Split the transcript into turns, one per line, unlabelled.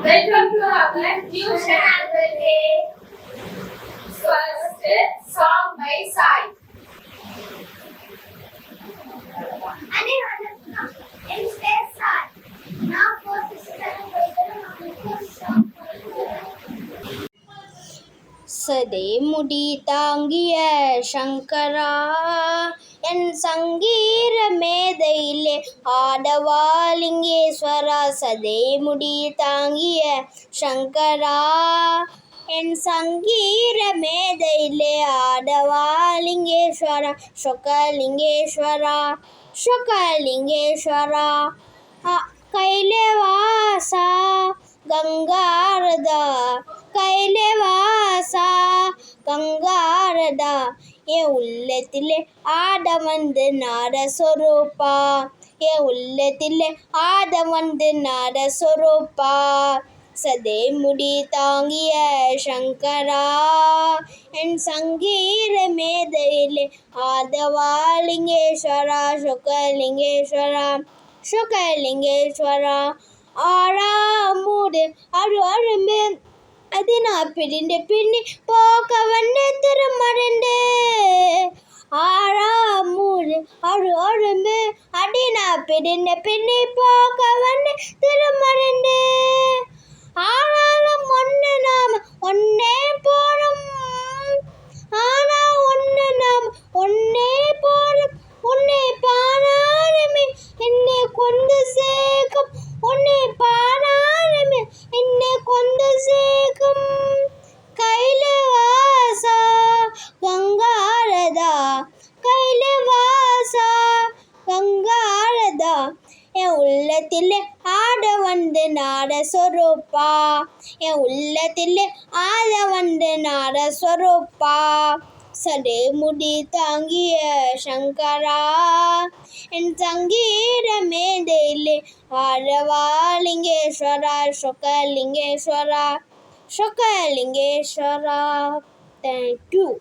Welcome to our new channel day. First song by Sai.
சதைமுடி தாங்கிய சங்கரா என் சங்கீர மேதையிலே ஆடவாலிங்கேஸ்வரா. சதைமுடி தாங்கிய சங்கரா என் சங்கீர மேதையிலே ஆடவாலிங்கேஸ்வரா. சொக்கலிங்கேஸ்வரா சொக்கலிங்கேஸ்வரா கைலேவாசா கங்காரதா கைலேவாசா கங்காரதா. என் உள்ளத்திலே ஆட வந்து நாடஸ்வரூபா. என் உள்ளத்திலே ஆட வந்து நாடஸ்வரூபா. சதைமுடி தாங்கிய சங்கரா என் சங்கீர மேதையிலே ஆடவாலிங்கேஸ்வரா. சொக்கலிங்கேஸ்வரா சொக்கலிங்கேஸ்வரா ஆறாமூடு அரும்பு அதினா பிடிண்டு பின்னி போக்க வந்து திருமறந்து. ஆறாமூடு அரும்பு அடினா பிடிண்டு பின்னி போக்க வந்து திருமறந்து. ஆனாலும் ஒன்று நாம ஒன்னே போடும். ஆனா ஒன்று நாம ஒன்னே போடும். உன்னை பாராளுமே என்னை கொண்டு சேர்க்கும். உன்னை பாராளுமே என்னை கொண்டு சேர்க்கும். கைலேவாசா கங்காரதா கைலேவாசா கங்காரதா. என் உள்ளத்திலே ஆட வந்து நாடஸ்வரூபா. என் உள்ளத்திலே ஆட வந்து நாடஸ்வரூபா. சடைமுடி தாங்கிய சங்கரா என் சங்கீர மேதையிலே ஆடவாலிங்கேஸ்வரா. சொக்கலிங்கேஸ்வரா சொக்கலிங்கேஸ்வரா. Thank you.